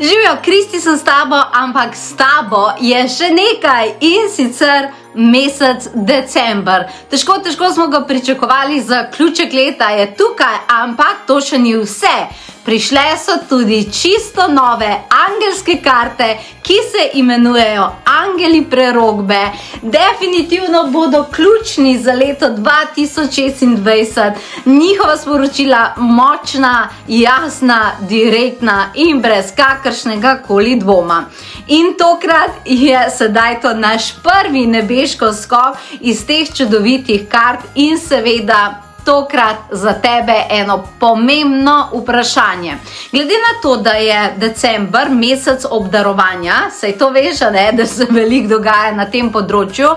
Živijo, Kristi sem s tabo, ampak s tabo je še nekaj in sicer mesec december. Težko smo ga pričakovali, zaključek leta je tukaj, ampak to še ni vse. Prišle so tudi čisto nove angelske karte, ki se imenujejo Angeli prerokbe. Definitivno bodo ključni za leto 2026. Njihova sporočila močna, jasna, direktna in brez kakršnega koli dvoma. In tokrat je sedaj to naš prvi nebeško skok iz teh čudovitih kart in seveda tokrat za tebe eno pomembno vprašanje. Glede na to, da je december mesec obdarovanja, saj to veš, da se veliko dogaja na tem področju,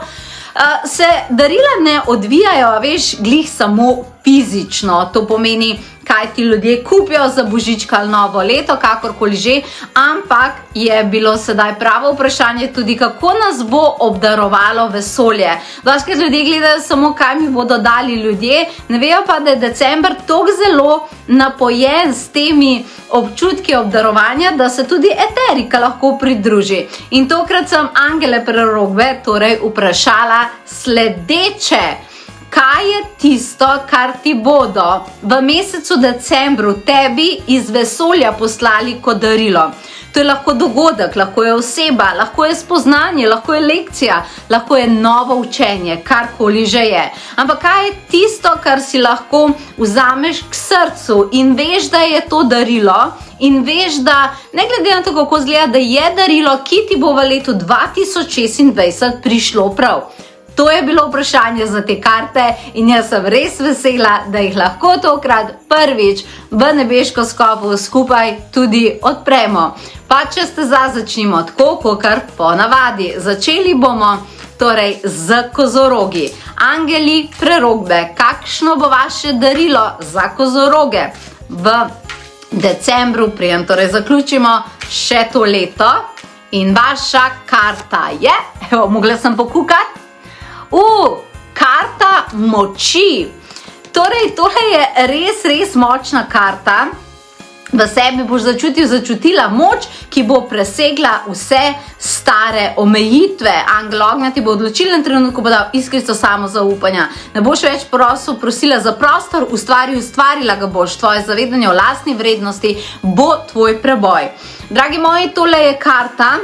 se darila ne odvijajo, glih samo fizično. To pomeni, kaj ti ljudje kupijo za božička ali novo leto, kakorkoli že, ampak je bilo sedaj pravo vprašanje tudi, kako nas bo obdarovalo vesolje. Dostikrat ljudje gledajo samo, kaj mi bodo dali ljudje, ne vejo pa, da je december tako zelo napojen s temi občutki obdarovanja, da se tudi eterika lahko pridruži. In tokrat sem angele prerokbe torej vprašala sledeče. Kaj je tisto, kar ti bodo v mesecu decembru tebi iz vesolja poslali kot darilo? To je lahko dogodek, lahko je oseba, lahko je spoznanje, lahko je lekcija, lahko je novo učenje, karkoli že je. Ampak kaj je tisto, kar si lahko vzameš k srcu in veš, da je to darilo in veš, da ne glede na to, kako izgleda, da je darilo, ki ti bo v letu 2026 prišlo prav. To je bilo vprašanje za te karte in jaz sem res vesela, da jih lahko tokrat prvič v nebeško skopu skupaj tudi odpremo. Pa če ste začnimo tako, kakor ponavadi. Začeli bomo torej z kozorogi. Angeli prerokbe, kakšno bo vaše darilo za kozoroge v decembru, preden torej zaključimo še to leto. In vaša karta je, mogla sem pokukati, karta moči. Torej, tole je res močna karta. V sebi boš začutila moč, ki bo presegla vse stare omejitve. Angel ognja ti bo odločilen trenutku bo dal iskrico samozaupanja. Ne boš več prosila za prostor, ustvarila ga boš. Tvoje zavedanje o lastni vrednosti bo tvoj preboj. Dragi moji, tole je karta,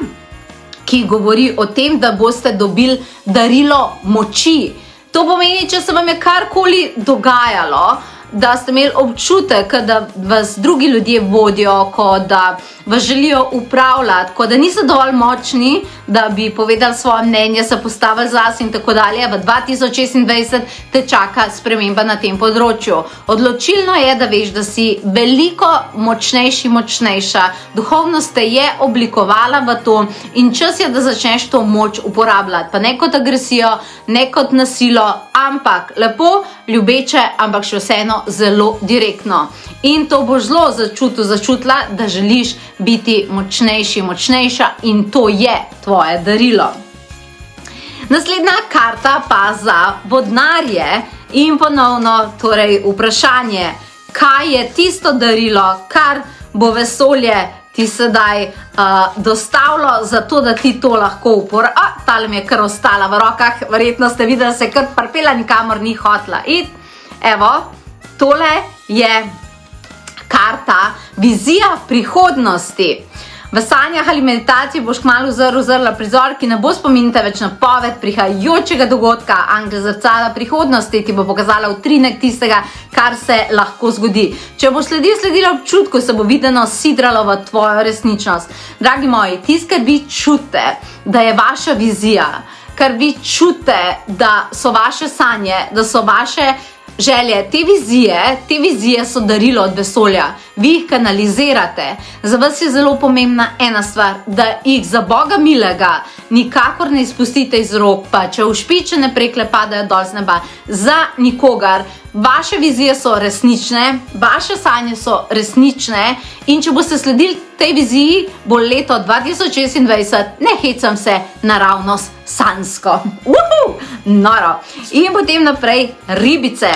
ki govori o tem, da boste dobili darilo moči. To pomeni, če se vam je karkoli dogajalo, da ste imeli občutek, da vas drugi ljudje vodijo, da vas želijo upravljati, da niso dovolj močni, da bi povedali svoje mnenje, se postavili zase in tako dalje. V 2026 te čaka sprememba na tem področju. Odločilno je, da veš, da si veliko močnejša. Duhovnost te je oblikovala v to in čas je, da začneš to moč uporabljati. Pa ne kot agresijo, ne kot nasilo, ampak lepo, ljubeče, ampak še vseeno zelo direktno. In to boš zelo začutila, da želiš biti močnejša in to je tvoje darilo. Naslednja karta pa za vodnarje in ponovno torej vprašanje, kaj je tisto darilo, kar bo vesolje ti sedaj dostavilo, zato da ti to lahko uporabljaš. Tale mi je kar ostala v rokah, verjetno ste videli, se kar parpela, nikamor ni hotla iti. Evo, tole je karta vizija prihodnosti. V sanjah ali meditaciji boš kmalu uzrla prizor, ki ne bo spominjate več napoved prihajajočega dogodka. Angel zrcala prihodnosti ti bo pokazala utrinek tistega, kar se lahko zgodi. Če boš sledila občutku, se bo videno sidralo v tvojo resničnost. Dragi moji, tisti, kar vi čutite, da je vaša vizija, kar vi čutite, da so vaše sanje, da so vaše želje, te vizije so darilo od vesolja. Vi jih kanalizirate. Za vas je zelo pomembna ena stvar, da jih za Boga milega nikakor ne izpustite iz rok, pa če ušpičene prekle padajo dol z neba, za nikogar. Vaše vizije so resnične, vaše sanje so resnične in če boste sledili tej viziji, bo leto 2026, ne hecam se, naravnost sanjsko. Noro. In potem naprej ribice.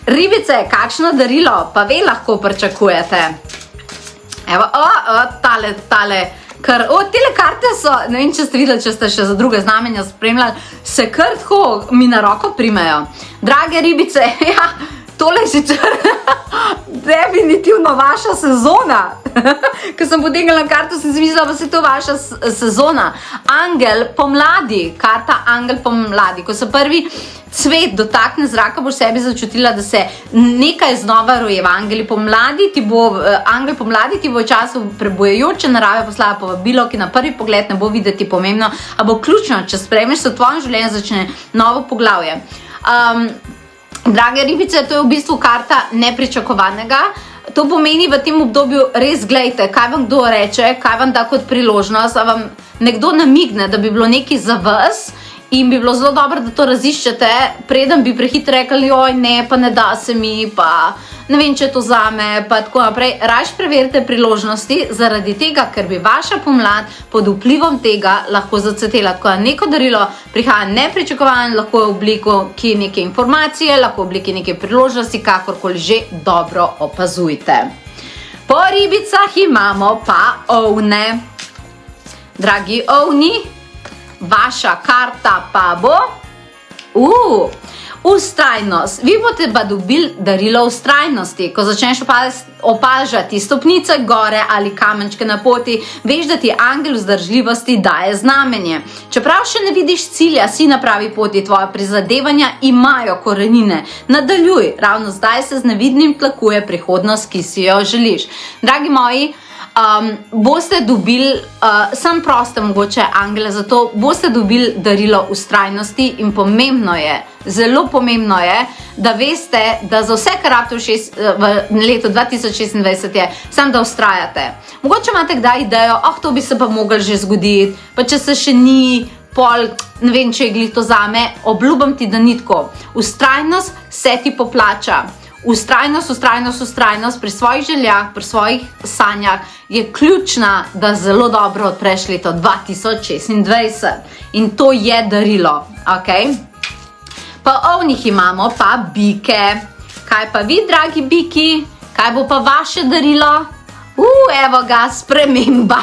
Ribice, kakšno darilo pa ve lahko pričakujete? Evo, tale. Ker, tele karte so, ne vem, če ste videli, če ste še za druge znamenja spremljali, se kar tako mi na roko primejo. Drage ribice, ja, tole je sicer definitivno vaša sezona. Ko sem potegnila karto, sem si mislila, da je to vaša sezona. Angel pomladi, karta Angel pomladi. Ko se prvi cvet dotakne zraka, boš sebi začutila, da se nekaj znova rojeva. Angel pomladi ti bo v času prebujajoče narave poslala povabilo, ki na prvi pogled ne bo videti pomembno, a bo ključno, če sprejmeš, se v tvojem življenju začne novo poglavje. Drage ribice, to je v bistvu karta nepričakovanega. To pomeni v tem obdobju res glejte, kaj vam kdo reče, kaj vam da kot priložnost, a vam nekdo namigne, da bi bilo nekaj za vas in bi bilo zelo dobro, da to raziščete, preden bi prehitro rekli, joj ne, pa ne da se mi, pa ne vem, če je to zame, pa tako naprej. Rajš preverite priložnosti, zaradi tega, ker bi vaša pomlad pod vplivom tega lahko zacvetela. Tako da neko darilo prihaja nepričakovano, lahko je v obliku neke informacije, lahko v obliki neke priložnosti, kakorkoli že dobro opazujte. Po ribicah imamo pa ovne. Dragi ovni, vaša karta pa bo vztrajnost. Vi boste pa dobili darilo vztrajnosti. Ko začneš opažati stopnice gore ali kamenčke na poti, veš, da ti angel vzdržljivosti daje znamenje. Čeprav še ne vidiš cilja, si na pravi poti, tvoja prizadevanja imajo korenine. Nadaljuj, ravno zdaj se z nevidnim tlakuje prihodnost, ki si jo želiš. Dragi moji, boste dobili, sem proste mogoče angele, zato boste dobili darilo vztrajnosti in pomembno je, zelo pomembno je, da veste, da za vse, kar rabite v letu 2026 je, samo da vztrajate. Mogoče imate kdaj idejo, to bi se pa moglo že zgoditi, pa če se še ni, pol, ne vem, če je glih to zame, obljubim ti, da ni tako. Vztrajnost se ti poplača. Vztrajnost pri svojih željah, pri svojih sanjah je ključna, da zelo dobro odpreš leto 2026. In to je darilo, ok? Po ovnih imamo pa bike. Kaj pa vi, dragi biki? Kaj bo pa vaše darilo? Evo ga, sprememba,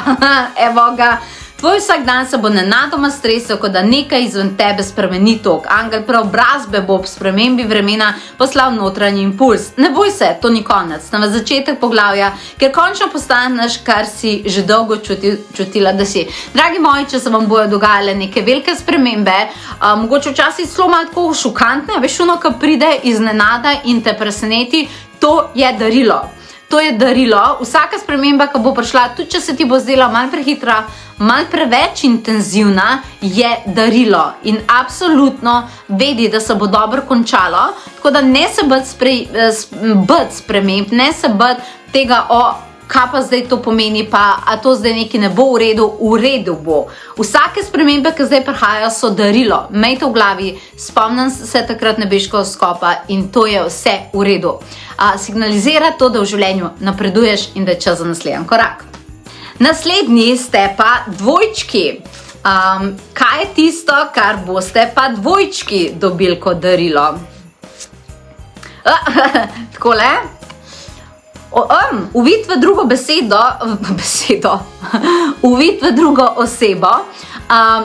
evo ga. Tvoj vsak dan se bo nenadoma stresel, kot da nekaj izven tebe spremeni tok. Angel preobrazbe bo ob spremembi vremena poslal notranji impuls. Ne boj se, to ni konec. Na začetek poglavja, ker končno postaneš, kar si že dolgo čutila, da si. Dragi moji, če se vam bojo dogajale neke velike spremembe, mogoče včasih celo malo tako šokantne, veš, ono, ko pride iznenada in te preseneti, to je darilo. To je darilo. Vsaka sprememba, ki bo prišla, tudi če se ti bo zdela malo prehitra, malo preveč intenzivna, je darilo. In absolutno vedi, da se bo dobro končalo. Tako da ne se bati sprememb, ne se bati tega, kaj pa zdaj to pomeni, pa a to zdaj nekaj ne bo v redu bo. Vsake spremembe, ki zdaj prihajajo, so darilo. Imejte v glavi, spomnim se takrat nebeškega skopa in to je vse v redu. Signalizira to, da v življenju napreduješ in da je čas za naslednji korak. Naslednji ste pa dvojčki. Kaj je tisto, kar boste pa dvojčki dobili kot darilo? Takole. Uvid v drugo uvid v drugo osebo,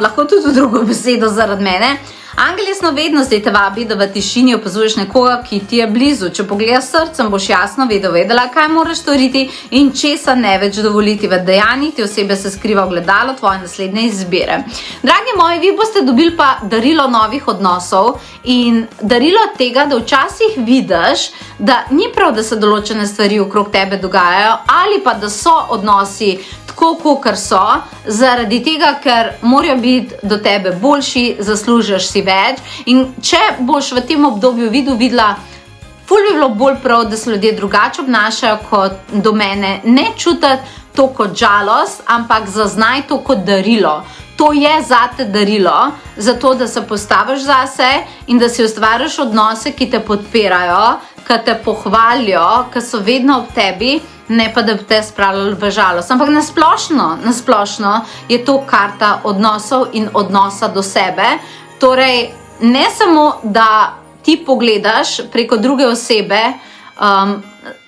lahko tudi v drugo besedo zaradi mene. Angel jasnovednosti te vabi, da v tišini opazuješ nekoga, ki ti je blizu. Če pogledaš srcem, boš jasno vedela, kaj moraš storiti in česa ne več dovoliti. V dejanjih te osebe se skriva ogledalo tvoje naslednje izbire. Dragi moji, vi boste dobili pa darilo novih odnosov in darilo tega, da včasih vidiš, da ni prav, da se določene stvari okrog tebe dogajajo ali pa da so odnosi tako, kakor so, zaradi tega, ker morajo biti do tebe boljši, zaslužiš si več. In če boš v tem obdobju videla, ful bi bilo bolj prav, da se ljudje drugače obnašajo kot do mene. Ne čutiti to kot žalost, ampak zaznaj to kot darilo. To je zate darilo, zato da se postaviš zase in da si ustvariš odnose, ki te podpirajo, ki te pohvalijo, ki so vedno ob tebi, ne pa da bi te spravljali v žalost. Ampak na splošno je to karta odnosov in odnosa do sebe. Torej, ne samo, da ti pogledaš preko druge osebe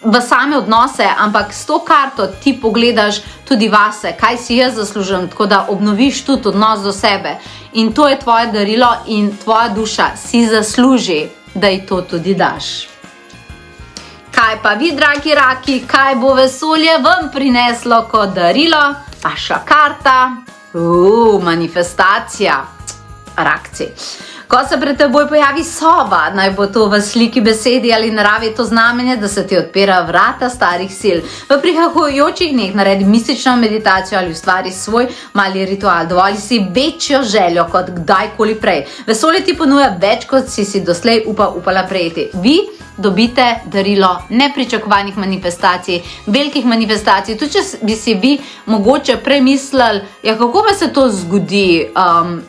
v same odnose, ampak s to karto ti pogledaš tudi vase, kaj si jaz zaslužim, tako da obnoviš tudi odnos do sebe. In to je tvoje darilo in tvoja duša si zasluži, da ji to tudi daš. Kaj pa vi, dragi raki, kaj bo vesolje vam prineslo kot darilo? Vaša karta, manifestacija, rakci. Ko se pred teboj pojavi sova, naj bo to v sliki, besedi ali naravi, to znamenje, da se ti odpira vrata starih sil. V prihajajočih dneh naredi mistično meditacijo ali ustvari svoj mali ritual. Dovoli si večjo željo kot kdajkoli prej. Vesolje ti ponuja več, kot si doslej upala prejeti. Vi dobite darilo nepričakovanih manifestacij, velikih manifestacij. Tudi če bi si vi mogoče premislili, kako pa se to zgodi,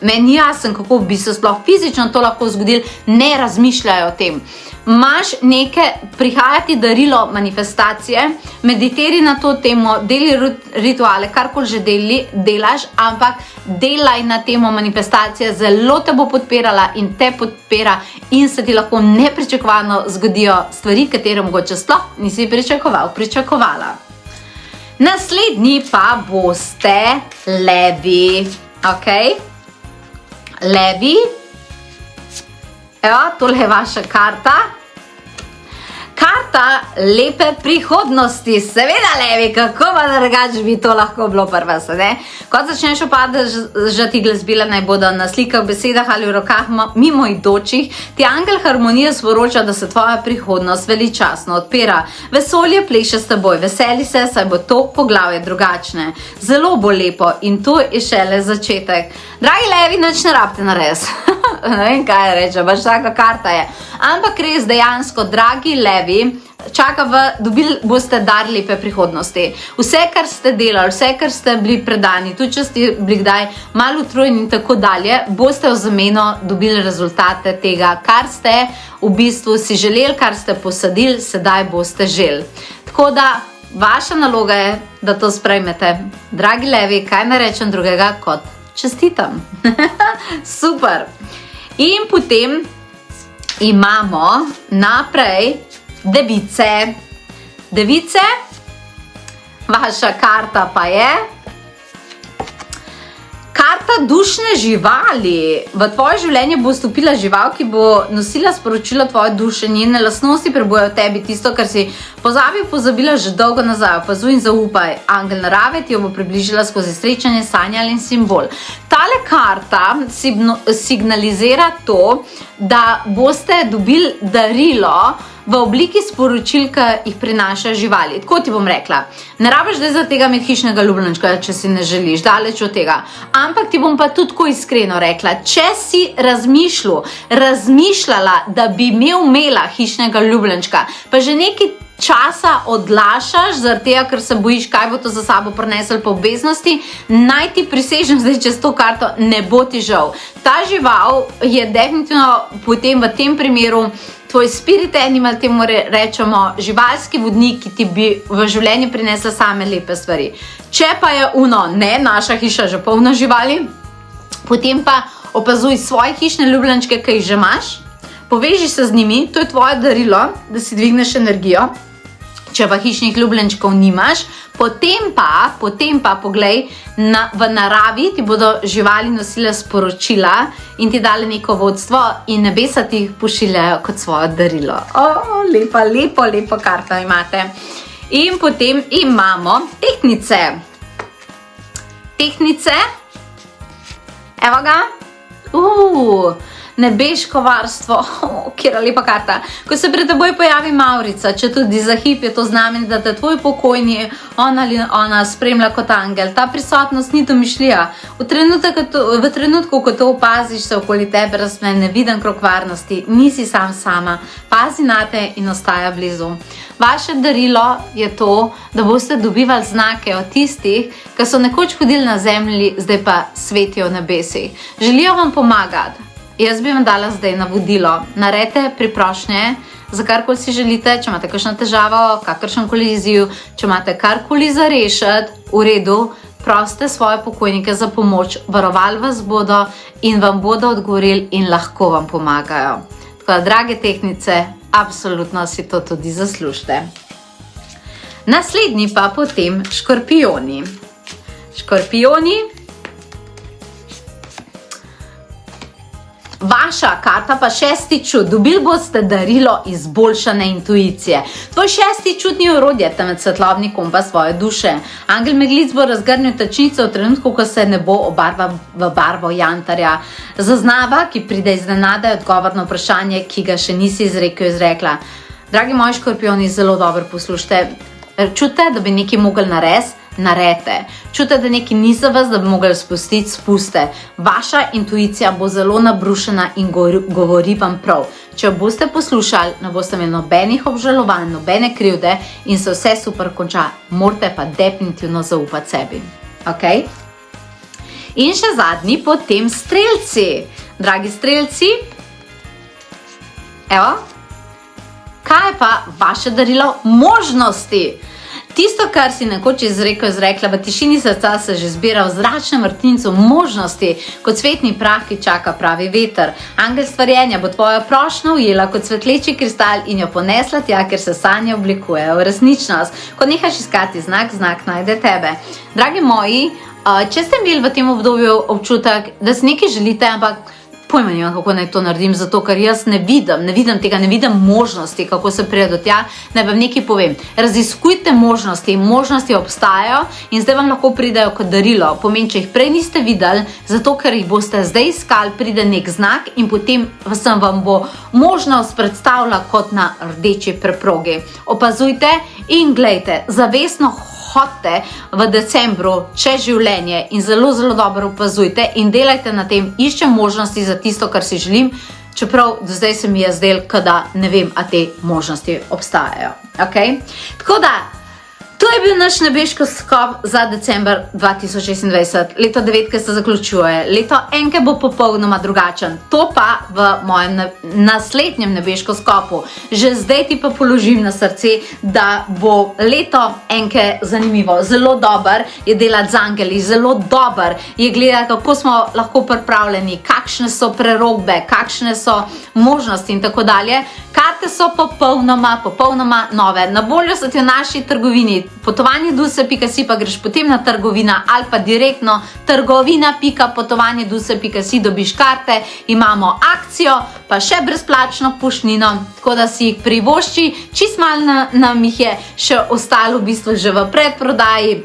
meni jasen, kako bi se sploh fizično to lahko zgodilo, ne razmišljajo o tem. Imaš prihajati darilo manifestacije, mediteri na to temo, deli rituale, karkoli že delaš, ampak delaj na temo manifestacije, zelo te bo podpirala in te podpira in se ti lahko nepričakovano zgodijo stvari, katere mogoče sploh nisi pričakovala. Naslednji pa boste levi, Levi, evo, tole je vaša karta. Karta lepe prihodnosti, seveda levi, kako pa drugače bi to lahko bilo pri vas, ne? Ko začneš opažati glasbila, naj bodo na slikah, besedah ali v rokah mimoidočih, ti angel harmonije sporoča, da se tvoja prihodnost veličastno odpira. Vesolje pleše s teboj, veseli se, saj bo to poglavje drugačne. Zelo bo lepo in to je šele začetek. Dragi levi, nič ne rabite narediti. Ne vem, kaj reče, baš taka karta je. Ampak res dejansko, dragi levi, dobili boste dar lepe prihodnosti. Vse, kar ste delali, vse, kar ste bili predani, tudi če ste bili kdaj malo utrujeni in tako dalje, boste v zameno dobili rezultate tega, kar ste v bistvu si želeli, kar ste posadili, sedaj boste želi. Tako da, vaša naloga je, da to sprejmete. Dragi levi, kaj ne rečem drugega kot čestitam. Super. In potem imamo naprej device. Device, vaša karta pa je karta dušne živali. V tvoje življenje bo vstopila žival, ki bo nosila sporočilo tvoje duše, njene lastnosti prebujajo v tebi, tisto, kar si pozabila že dolgo nazaj. Opazuj in zaupaj. Angel narave ti jo bo približila skozi srečanje, sanjali in simbol. Tale karta signalizira to, da boste dobili darilo v obliki sporočil, ki jih prinaša živali. Tako ti bom rekla, ne rabiš zdaj za tega imeti hišnega ljubljenčka, če si ne želiš, daleč od tega. Ampak ti bom pa tudi tako iskreno rekla, če si razmišljala, da bi imela hišnega ljubljenčka, pa že nekaj časa odlašaš, zaradi tega, ker se bojiš, kaj bo to za sabo prineslo po obveznosti, naj ti prisežem zdaj čez to karto, ne bo ti žal. Ta žival je definitivno potem v tem primeru tvoj spirit animal, temu rečemo živalski vodnik, ki ti bi v življenje prinesla same lepe stvari. Če pa je ne, naša hiša že polna živali, potem pa opazuj svoje hišne ljubljenčke, ki jih že imaš, poveži se z njimi, to je tvoje darilo, da si dvigneš energijo. Če pa hišnih ljubljenčkov nimaš, potem pa poglej, v naravi ti bodo živali nosile sporočila in ti dale neko vodstvo in nebesa ti jih pošiljajo kot svoje darilo. Lepo karto imate. In potem imamo tehtnice. Tehtnice, evo ga, nebeško varstvo, kjera lepa karta. Ko se pred teboj pojavi Mavrica, če tudi za hip je to znamenje, da te tvoj pokojni on ali ona spremlja kot angel. Ta prisotnost ni domišljija. V trenutku, ko to opaziš, se okoli tebe razme neviden krog varnosti. Nisi sama. Pazi nate in ostaja blizu. Vaše darilo je to, da boste dobivali znake od tistih, ki so nekoč hodili na zemlji, zdaj pa svetijo v nebesih. Želijo vam pomagati. Jaz bi vam dala zdaj navodilo. Naredite priprošnje, za karkoli si želite, če imate kakšno težavo, kakršenkoli izziv, če imate karkoli za rešiti, v redu, prosite svoje pokojnike za pomoč, varovali vas bodo in vam bodo odgovorili in lahko vam pomagajo. Tako da, drage tehtnice, absolutno si to tudi zaslužite. Naslednji pa potem škorpijoni. Škorpijoni, vaša karta pa šesti čut. Dobili boste darilo izboljšane intuicije. Tvoj šesti čut ni orodje, temveč svetlobni kompas svoje duše. Angel Meglic bo razgrnil tečnico v trenutku, ko se nebo obarva v barvo jantarja. Zaznava, ki pride iznenada, je odgovor na vprašanje, ki ga še nisi izrekla. Dragi moji škorpijoni, zelo dobro poslušajte. Čutite, da bi nekaj mogli naredite. Čutite, da nekaj ni za vas, da bi mogli spustiti, spuste. Vaša intuicija bo zelo nabrušena in govori vam prav. Če boste poslušali, ne boste imeli nobenih obžalovanj, nobene krivde in se vse super konča. Morate pa definitivno zaupati sebi. Okay? In še zadnji, potem strelci. Dragi strelci, evo, kaj je pa vaše darilo možnosti? Tisto, kar si nekoč izrekla, v tišini srca se že zbira v zračnem vrtincu možnosti, kot cvetni prah, ki čaka pravi veter. Angel stvarjenja bo tvojo prošnjo ujela kot svetleči kristal in jo ponesla tja, ker se sanje oblikujejo v resničnost. Ko nehaš iskati znak najde tebe. Dragi moji, če ste imeli v tem obdobju občutek, da si nekaj želite, ampak pojma nimam, kako naj to naredim, zato ker jaz ne vidim tega, ne vidim možnosti, kako se pride do tja, naj vam nekaj povem. Raziskujte možnosti obstajajo in zdaj vam lahko pridejo kot darilo. Pomeni, če jih prej niste videli, zato ker jih boste zdaj iskali, pride nek znak in potem vam bo možnost predstavila kot na rdeči preprogi. Opazujte in glejte, zavestno hodite v decembru čez življenje in zelo, zelo dobro opazujte in delajte na tem, iščem možnosti za tisto, kar si želim, čeprav do zdaj se mi je zdelo, da ne vem, a te možnosti obstajajo. Okay? Tako da, to je bil naš nebeški skop za december 2026. Leto 9 se zaključuje. Leto enke bo popolnoma drugačen. To pa v mojem naslednjem nebeškem skopu. Že zdaj ti pa položim na srce, da bo leto enke zanimivo. Zelo dober je delati z angeli, zelo dober je gledati, kako smo lahko pripravljeni, kakšne so prerokbe, kakšne so možnosti in tako dalje. Karte so popolnoma nove. Na voljo so ti v naši trgovini. Potovanje.si pa greš potem na trgovina ali pa direktno trgovina.potovanjeduse.si, dobiš karte, imamo akcijo, pa še brezplačno poštnino, tako da si jih privošči, čist malo nam jih je še ostalo v bistvu že v predprodaji,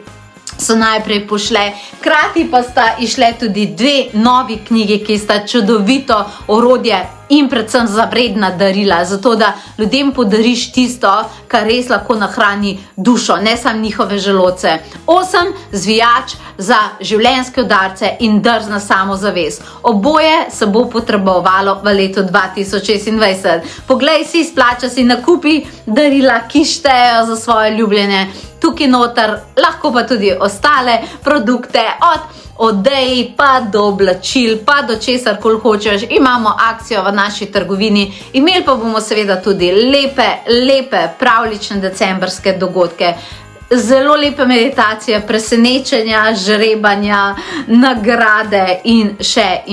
so najprej pošle, krati pa sta išle tudi 2 novi knjigi, ki sta čudovito orodje in predvsem za vredna darila, zato da ljudem podariš tisto, kar res lahko nahrani dušo, ne samo njihove želodce. 8 zvijač za življenjske udarce in drzna samozavest. Oboje se bo potrebovalo v letu 2026. Poglej si, splača si nakupi darila, ki štejejo za svoje ljubljene. Tukaj noter lahko pa tudi ostale produkte, od odeji pa do oblačil, pa do česar koli hočeš. Imamo akcijo v naši trgovini, imeli pa bomo seveda tudi lepe pravlične decembrske dogodke. Zelo lepe meditacije, presenečenja, žrebanja, nagrade in še.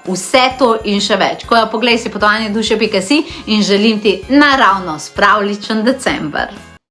Vse to in še več. Ko poglej si potovanje.si in želim ti naravnost pravličen december.